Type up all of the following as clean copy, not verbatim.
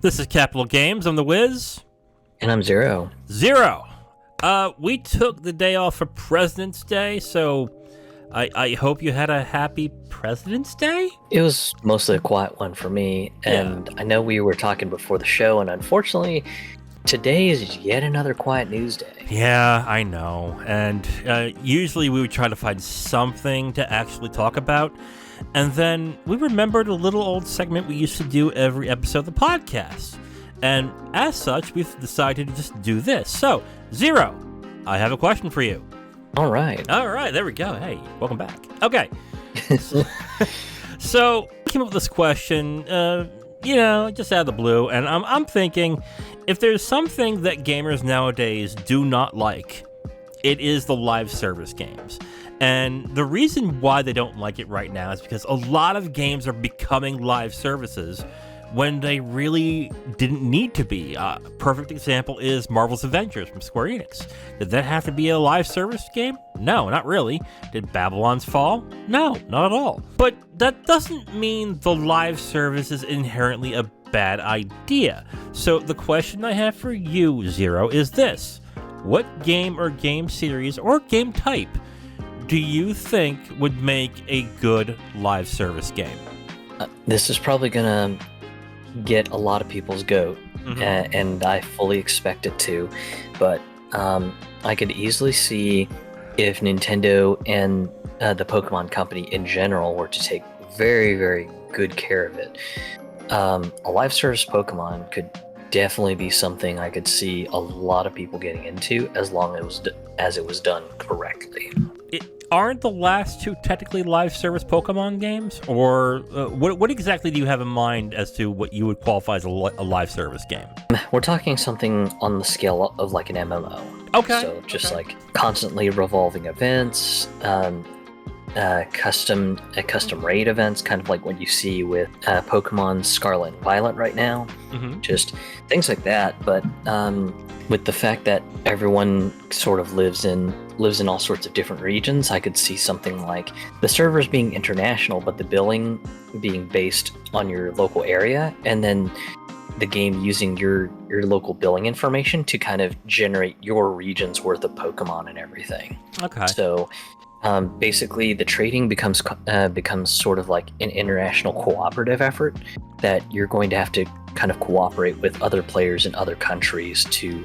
This is Capital Games. I'm the Wiz. And I'm Zero. Zero. We took the day off for President's Day, so I hope you had a happy President's Day? It was mostly a quiet one for me, and I know we were talking before the show, and unfortunately, today is yet another quiet news day. Yeah, I know. And usually we would try to find something to actually talk about. And then we remembered a little old segment we used to do every episode of the podcast. And as such, we've decided to just do this. So, Zero, I have a question for you. All right, there we go. Hey, welcome back. Okay. So, I came up with this question, just out of the blue. And I'm thinking, if there's something that gamers nowadays do not like, it is the live service games. And the reason why they don't like it right now is because a lot of games are becoming live services when they really didn't need to be. Perfect example is Marvel's Avengers from Square Enix. Did that have to be a live service game? No, not really. Did Babylon's Fall? No, not at all. But that doesn't mean the live service is inherently a bad idea. So the question I have for you, Zero, is this. What game or game series or game type do you think would make a good live service game? This is probably going to get a lot of people's goat, and I fully expect it to, but I could easily see if Nintendo and the Pokemon Company in general were to take very, very good care of it. A live service Pokemon could definitely be something I could see a lot of people getting into as long as it was done correctly. Aren't the last two technically live service Pokemon games? Or what exactly do you have in mind as to what you would qualify as a live service game? We're talking something on the scale of like an MMO. Okay. So just like constantly revolving events, custom raid events, kind of like what you see with Pokemon Scarlet and Violet right now. Just things like that. But with the fact that everyone sort of lives in all sorts of different regions, I could see something like the servers being international, but the billing being based on your local area, and then the game using your local billing information to kind of generate your region's worth of Pokemon and everything. Okay. So basically, the trading becomes sort of like an international cooperative effort that you're going to have to kind of cooperate with other players in other countries to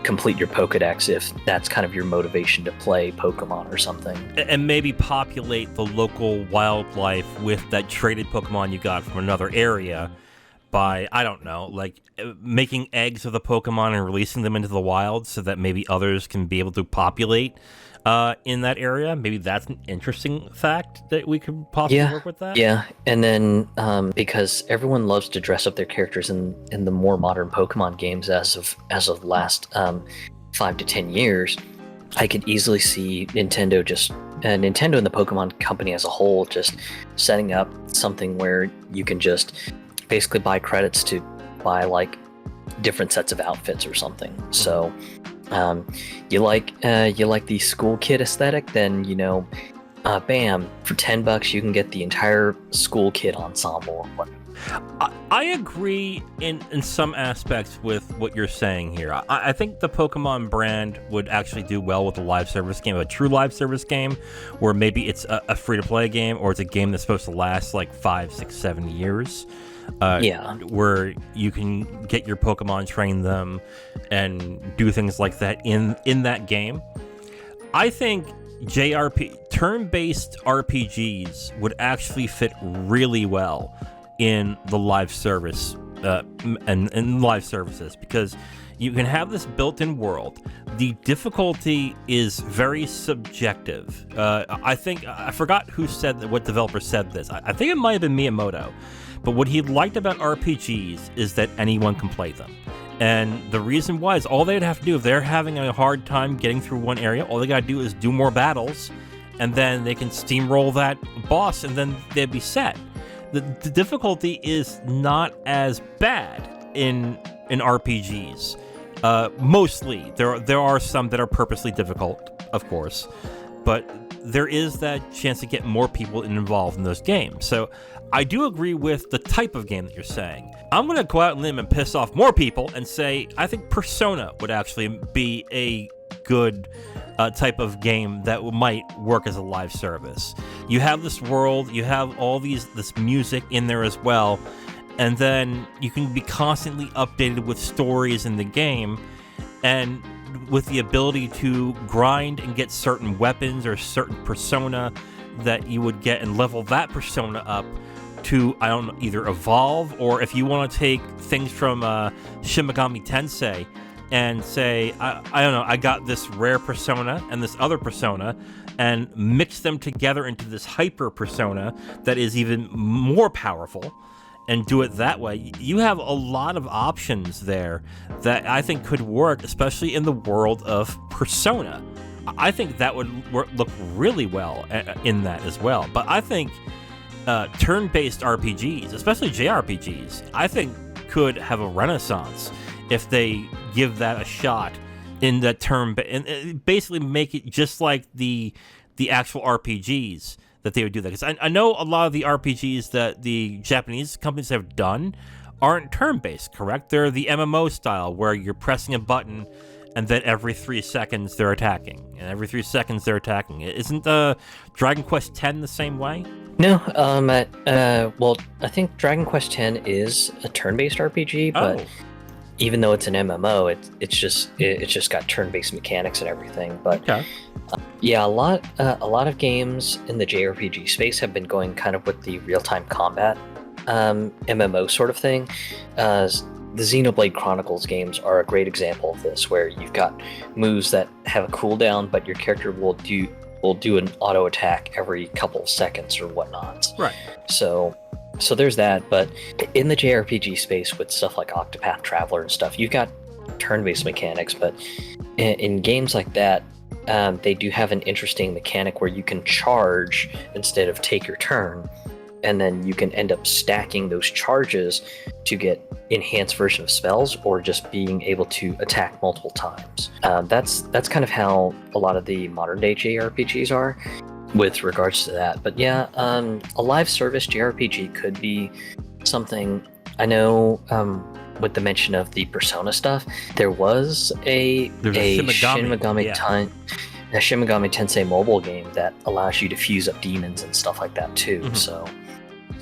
complete your Pokedex if that's kind of your motivation to play Pokemon or something. And maybe populate the local wildlife with that traded Pokemon you got from another area by, I don't know, like making eggs of the Pokemon and releasing them into the wild so that maybe others can be able to populate in that area. Maybe that's an interesting fact that we could possibly work with that. Yeah, and then because everyone loves to dress up their characters in the more modern Pokemon games as of last 5 to 10 years, I could easily see Nintendo and the Pokemon Company as a whole just setting up something where you can just basically buy credits to buy like different sets of outfits or something. So you like the school kid aesthetic, then bam, for $10 you can get the entire school kid ensemble. I agree in some aspects with what you're saying here. I think the Pokemon brand would actually do well with a live service game, a true live service game, where maybe it's a free-to-play game, or it's a game that's supposed to last like 5, 6, 7 years. Where you can get your Pokemon, train them, and do things like that in that game. I think turn-based RPGs would actually fit really well in the live service and live services, because you can have this built-in world. The difficulty is very subjective. I forgot what developer said this. I think it might have been Miyamoto. But what he liked about RPGs is that anyone can play them. And the reason why is all they'd have to do, if they're having a hard time getting through one area, all they gotta do is do more battles, and then they can steamroll that boss, and then they'd be set. The difficulty is not as bad in RPGs. Mostly. There are some that are purposely difficult, of course. But there is that chance to get more people involved in those games. So I do agree with the type of game that you're saying. I'm going to go out on a limb and piss off more people and say I think Persona would actually be a good type of game that might work as a live service. You have this world, you have all this music in there as well, and then you can be constantly updated with stories in the game, and with the ability to grind and get certain weapons or certain persona that you would get and level that persona up to, I don't know, either evolve, or if you want to take things from Shin Megami Tensei and say, I don't know, I got this rare persona and this other persona and mix them together into this hyper persona that is even more powerful and do it that way. You have a lot of options there that I think could work, especially in the world of Persona. I think that would look really well in that as well. But I think turn-based RPGs, especially JRPGs, I think could have a renaissance if they give that a shot in that term, and basically make it just like the actual RPGs that they would do that. Because I know a lot of the RPGs that the Japanese companies have done aren't turn-based, correct? They're the MMO style where you're pressing a button and then every 3 seconds they're attacking, and every 3 seconds they're attacking. Isn't Dragon Quest X the same way? No, well, I think Dragon Quest X is a turn-based RPG, but even though it's an MMO, it's just got turn-based mechanics and everything. But okay. Yeah, a lot of games in the JRPG space have been going kind of with the real-time combat MMO sort of thing. The Xenoblade Chronicles games are a great example of this, where you've got moves that have a cooldown, but your character will do an auto attack every couple of seconds or whatnot. Right. So there's that, but in the JRPG space with stuff like Octopath Traveler and stuff, you've got turn-based mechanics, but in games like that, they do have an interesting mechanic where you can charge instead of take your turn, and then you can end up stacking those charges to get enhanced version of spells, or just being able to attack multiple times. That's kind of how a lot of the modern day JRPGs are with regards to that. But yeah, a live service JRPG could be something. I know with the mention of the Persona stuff, there was a Shin Megami Tensei mobile game that allows you to fuse up demons and stuff like that too. Mm-hmm. So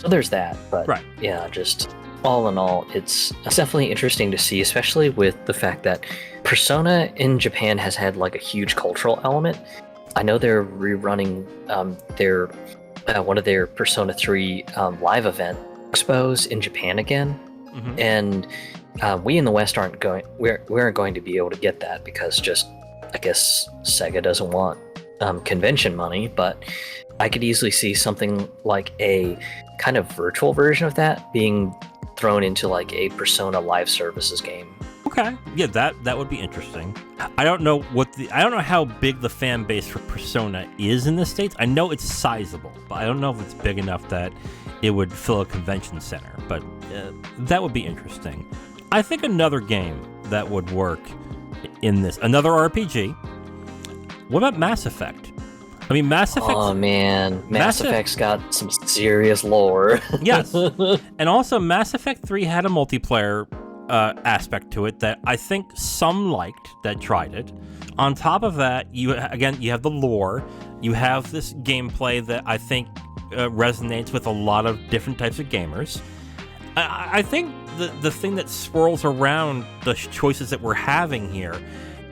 there's that. But right. Yeah, just all in all, it's definitely interesting to see, especially with the fact that Persona in Japan has had like a huge cultural element. I know they're rerunning their one of their Persona 3 live event expos in Japan again. Mm-hmm. And we in the West aren't going to be able to get that because just, I guess, Sega doesn't want convention money. But I could easily see something like a kind of virtual version of that being thrown into like a Persona live services game. Okay, yeah, that would be interesting. I don't know how big the fan base for Persona is in the States. I know it's sizable, but I don't know if it's big enough that it would fill a convention center. But that would be interesting. I think another game that would work in this, another RPG. What about Mass Effect? I mean, Mass Effect. Oh man, Mass Effect's got some serious lore. Yes, and also Mass Effect 3 had a multiplayer aspect to it that I think some liked that tried it. On top of that, you have the lore. You have this gameplay that I think resonates with a lot of different types of gamers. I think the thing that swirls around the choices that we're having here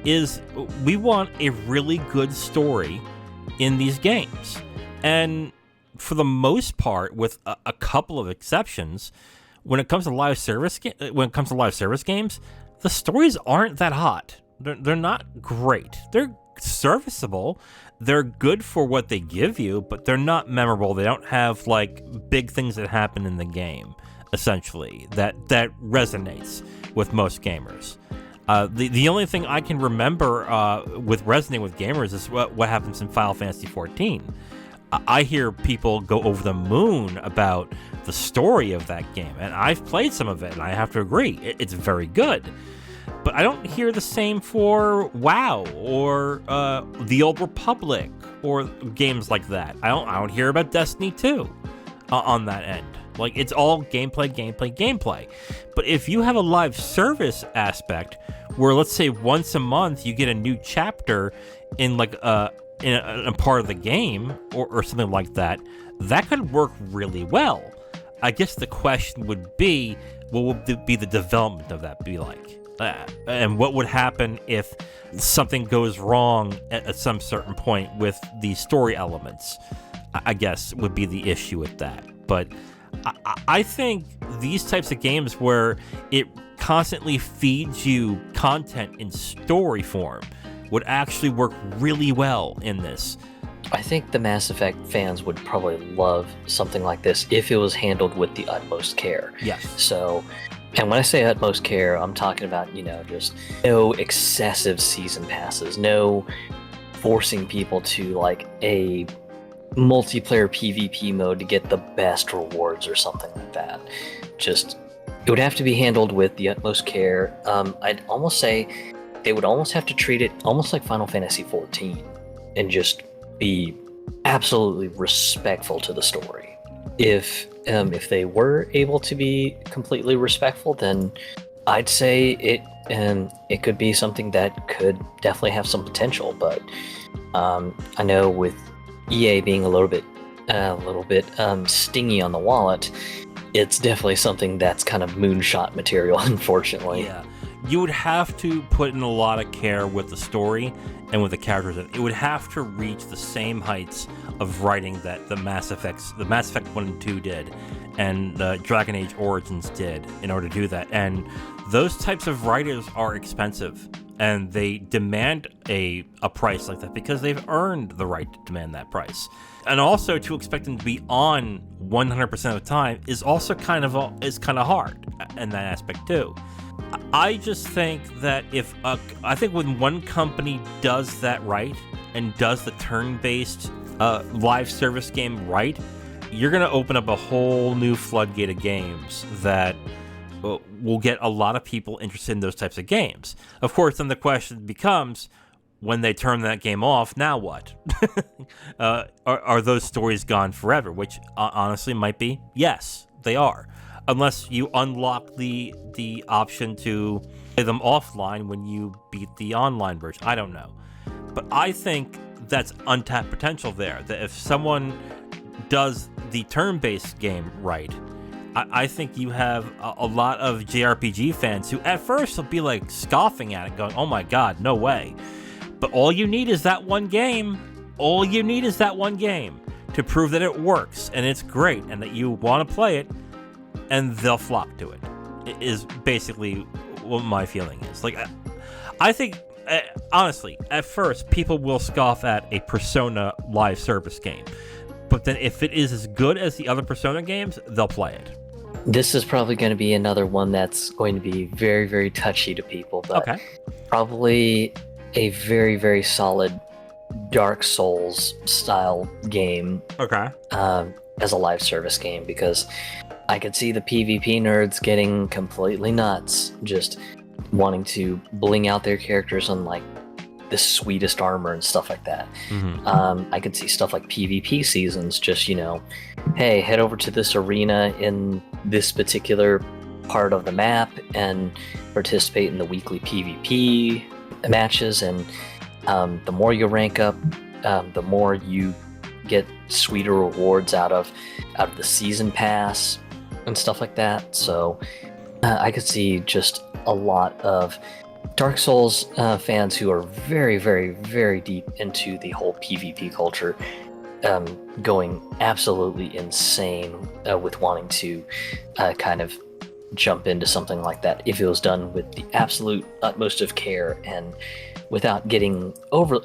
is we want a really good story in these games. And for the most part, with a couple of exceptions, when it comes to live service games, the stories aren't that hot. They're not great. They're serviceable. They're good for what they give you, but they're not memorable. They don't have like big things that happen in the game, essentially, that resonates with most gamers. The only thing I can remember with resonating with gamers is what happens in Final Fantasy XIV. I hear people go over the moon about the story of that game, and I've played some of it, and I have to agree, it's very good. But I don't hear the same for WoW or The Old Republic or games like that. I don't hear about Destiny 2 on that end. Like, it's all gameplay. But if you have a live service aspect where, let's say, once a month you get a new chapter in like in a part of the game or something like that, that could work really well. I guess the question would be, what would be the development of that be like? And what would happen if something goes wrong at some certain point with the story elements, I guess, would be the issue with that. But I think these types of games where it constantly feeds you content in story form would actually work really well in this. I think the Mass Effect fans would probably love something like this if it was handled with the utmost care. Yes. So, and when I say utmost care, I'm talking about, just no excessive season passes, no forcing people to like a multiplayer PvP mode to get the best rewards or something like that. Just, it would have to be handled with the utmost care. I'd almost say they would almost have to treat it almost like Final Fantasy XIV and just be absolutely respectful to the story. If they were able to be completely respectful, then I'd say it could be something that could definitely have some potential. But I know with EA being a little bit stingy on the wallet, it's definitely something that's kind of moonshot material, unfortunately. Yeah, you would have to put in a lot of care with the story and with the characters. It would have to reach the same heights of writing that the Mass Effect 1 and 2 did, and the Dragon Age Origins did in order to do that. And those types of writers are expensive, and they demand a price like that because they've earned the right to demand that price. And also to expect them to be on 100% of the time is also kind of hard in that aspect too. I just think that I think when one company does that right and does the turn-based live service game right, you're going to open up a whole new floodgate of games that will get a lot of people interested in those types of games. Of course, then the question becomes, when they turn that game off, now what? Are those stories gone forever? Which honestly might be, yes, they are. Unless you unlock the option to play them offline when you beat the online version. I don't know. But I think that's untapped potential there. That if someone does the turn-based game right, I think you have a lot of JRPG fans who at first will be like scoffing at it, going, oh my god, no way. But all you need is that one game. All you need is that one game to prove that it works and it's great and that you want to play it, and they'll flock to it. It is basically what my feeling is. Like, I think, honestly, at first, people will scoff at a Persona live service game. But then if it is as good as the other Persona games, they'll play it. This is probably going to be another one that's going to be very, very touchy to people, but probably a very, very solid Dark Souls style game. As a live service game, because I could see the PvP nerds getting completely nuts, just wanting to bling out their characters on like the sweetest armor and stuff like that. I could see stuff like PvP seasons, just, hey, head over to this arena in this particular part of the map and participate in the weekly PvP matches, and the more you rank up, the more you get sweeter rewards out of the season pass and stuff like that. So I could see just a lot of Dark Souls fans who are very, very, very deep into the whole PvP culture going absolutely insane with wanting to kind of jump into something like that if it was done with the absolute utmost of care and without getting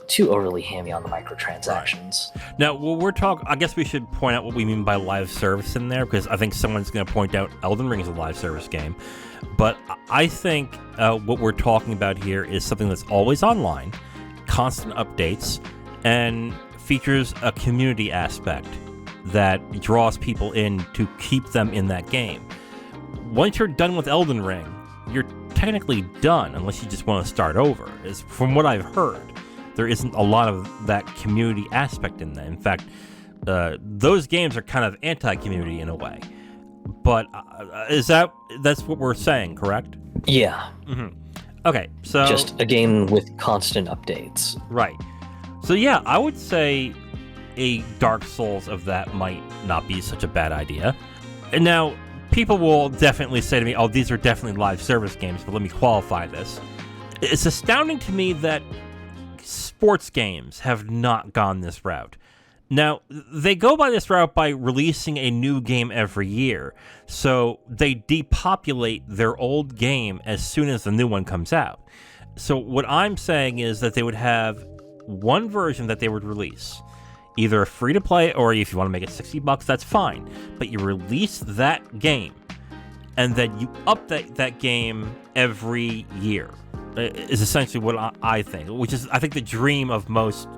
too overly hammy on the microtransactions. Right. Now, we're talking, I guess we should point out what we mean by live service in there, because I think someone's going to point out Elden Ring is a live service game. But I think what we're talking about here is something that's always online, constant updates, and features a community aspect that draws people in to keep them in that game. Once you're done with Elden Ring, you're technically done unless you just want to start over. Is from what I've heard, there isn't a lot of that community aspect in that. In fact, those games are kind of anti-community in a way. But that's what we're saying, correct? Yeah. Mm-hmm. Okay, so just a game with constant updates. Right. So yeah, I would say a Dark Souls of that might not be such a bad idea. And now, people will definitely say to me, oh, these are definitely live service games, but let me qualify this. It's astounding to me that sports games have not gone this route. Now, they go by this route by releasing a new game every year, so they depopulate their old game as soon as the new one comes out. So what I'm saying is that they would have one version that they would release, either free to play, or if you want to make it $60, that's fine. But you release that game, and then you update that game every year. Is essentially what I think, which is I think the dream of most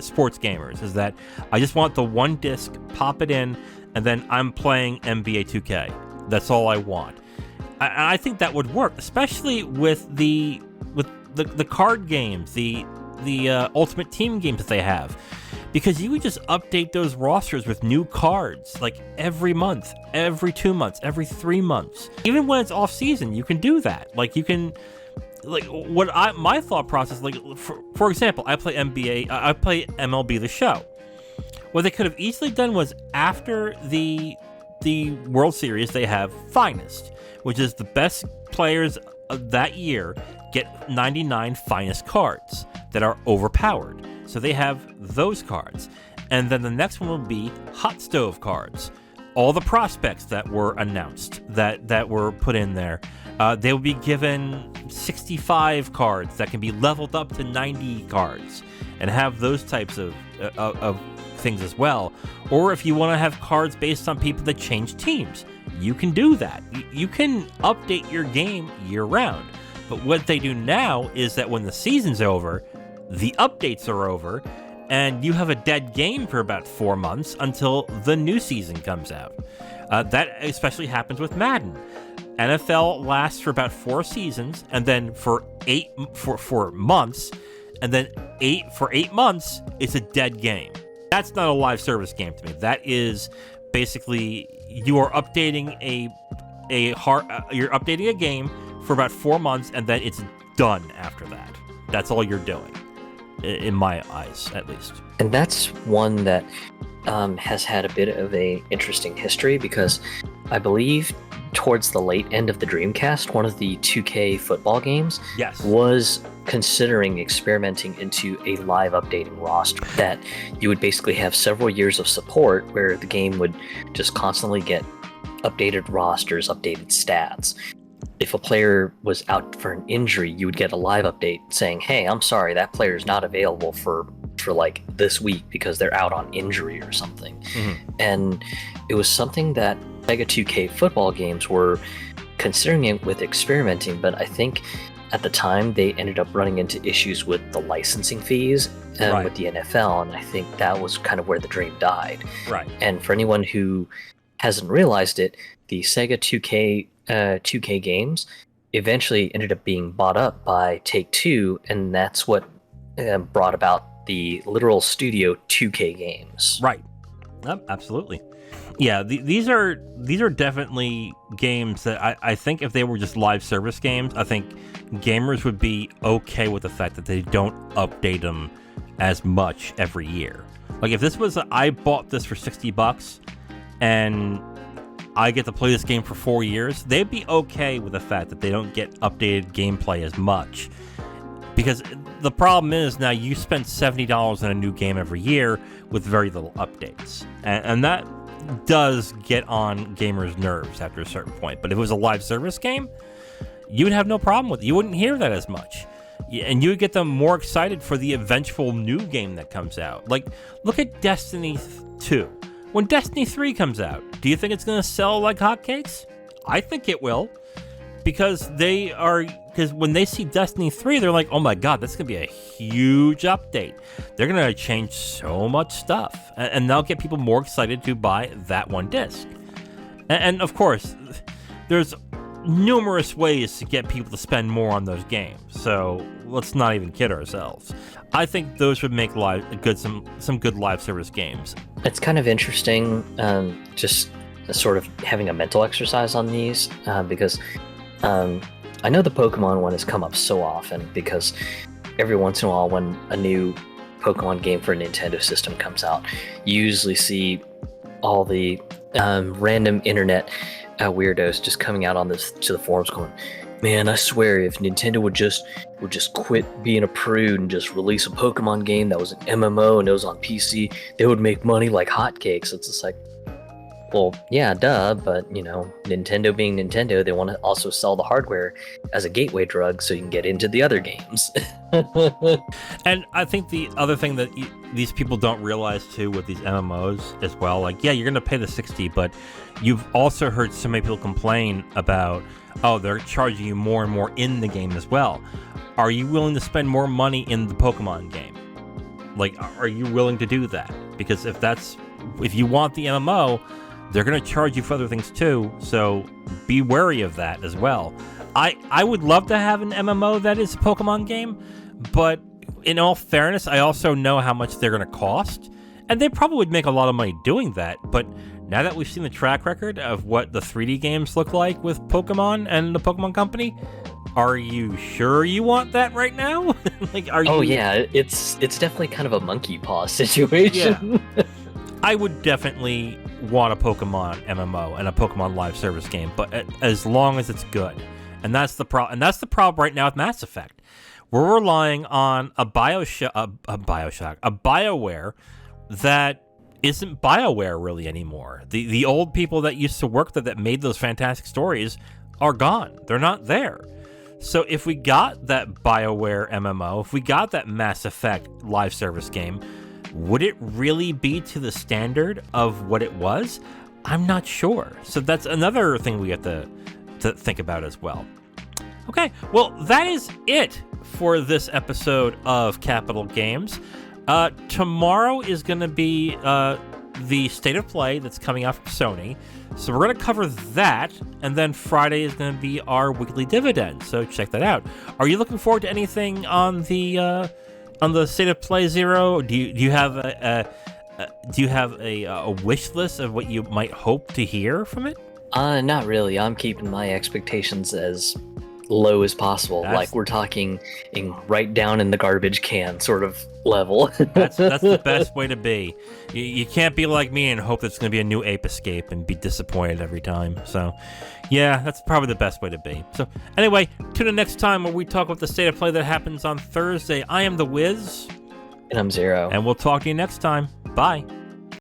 sports gamers is that I just want the one disc, pop it in, and then I'm playing NBA 2K. That's all I want. I think that would work, especially with the card games, the Ultimate Team games that they have. Because you would just update those rosters with new cards, like every month, every 2 months, every 3 months. Even when it's off season, you can do that. Like you can, like my thought process, like for example, I play MLB The Show. What they could have easily done was after the World Series, they have Finest, which is the best players of that year get 99 finest cards that are overpowered. So they have those cards. And then the next one will be Hot Stove cards. All the prospects that were announced, that were put in there, they will be given 65 cards that can be leveled up to 90 cards and have those types of things as well. Or if you want to have cards based on people that change teams, you can do that. You can update your game year round. But what they do now is that when the season's over, the updates are over, and you have a dead game for about 4 months until the new season comes out. That especially happens with Madden. NFL lasts for about 4 seasons, and then for 4 months, and then 8 months, it's a dead game. That's not a live service game to me. That is basically you are updating you're updating a game for about 4 months, and then it's done after that. That's all you're doing, in my eyes, at least. And that's one that has had a bit of a interesting history, because I believe towards the late end of the Dreamcast, one of the 2K football games was considering experimenting into a live updating roster that you would basically have several years of support where the game would just constantly get updated rosters, updated stats. If a player was out for an injury, you would get a live update saying, hey, I'm sorry, that player is not available for like this week because they're out on injury or something. Mm-hmm. And it was something that Sega 2K football games were considering it with experimenting, but I think at the time they ended up running into issues with the licensing fees with the NFL, and I think that was kind of where the dream died. Right. And for anyone who hasn't realized it, the Sega 2K games eventually ended up being bought up by Take-Two, and that's what brought about the literal Studio 2K games. Right. Yep, absolutely. Yeah, these are definitely games that I think if they were just live service games, I think gamers would be okay with the fact that they don't update them as much every year. Like if this was I bought this for $60 and I get to play this game for 4 years, they'd be okay with the fact that they don't get updated gameplay as much. Because the problem is now you spend $70 on a new game every year with very little updates. And that does get on gamers' nerves after a certain point. But if it was a live service game, you would have no problem with it. You wouldn't hear that as much. And you would get them more excited for the eventual new game that comes out. Like, look at Destiny 2. When Destiny 3 comes out, do you think it's going to sell like hotcakes? I think it will. Because when they see Destiny 3, they're like, oh my god, that's going to be a huge update. They're going to change so much stuff. And they'll get people more excited to buy that one disc. And of course, there's numerous ways to get people to spend more on those games. So let's not even kid ourselves. I think those would make some good live service games. It's kind of interesting, just sort of having a mental exercise on these, because I know the Pokemon one has come up so often, because every once in a while when a new Pokemon game for a Nintendo system comes out, you usually see all the random internet weirdos just coming out on to the forums going, man, I swear if Nintendo would just quit being a prude and just release a Pokemon game that was an MMO and it was on PC, they would make money like hotcakes. It's just like, well, yeah, duh, but Nintendo being Nintendo, they want to also sell the hardware as a gateway drug so you can get into the other games. And I think the other thing that these people don't realize too with these MMOs as well, like, yeah, you're going to pay the $60, but you've also heard so many people complain about, oh, they're charging you more and more in the game as well. Are you willing to spend more money in the Pokemon game? Like, are you willing to do that? Because if you want the MMO, they're going to charge you for other things too, so be wary of that as well. I would love to have an MMO that is a Pokemon game, but in all fairness, I also know how much they're going to cost, and they probably would make a lot of money doing that, but now that we've seen the track record of what the 3D games look like with Pokemon and the Pokemon Company, are you sure you want that right now? Like, are you? Oh yeah, it's definitely kind of a monkey paw situation. Yeah. I would definitely want a Pokemon MMO and a Pokemon live service game, but as long as it's good. And that's the problem. And that's the problem right now with Mass Effect. We're relying on a BioWare that isn't BioWare really anymore. The old people that used to work there that made those fantastic stories are gone. They're not there. So if we got that BioWare MMO, if we got that Mass Effect live service game, would it really be to the standard of what it was? I'm not sure. So that's another thing we have to think about as well. Okay, well, that is it for this episode of Capital Games. Tomorrow is going to be the State of Play that's coming out from Sony. So we're going to cover that, and then Friday is going to be our weekly dividend. So check that out. Are you looking forward to anything on the State of Play Zero? Do you have a wish list of what you might hope to hear from it? Not really. I'm keeping my expectations as low as possible. Like we're talking right down in the garbage can sort of level. That's the best way to be. You can't be like me and hope there's going to be a new Ape Escape and be disappointed every time. So, yeah, that's probably the best way to be. So, anyway, tune in next time where we talk about the State of Play that happens on Thursday. I am The Wiz. And I'm Zero. And we'll talk to you next time. Bye.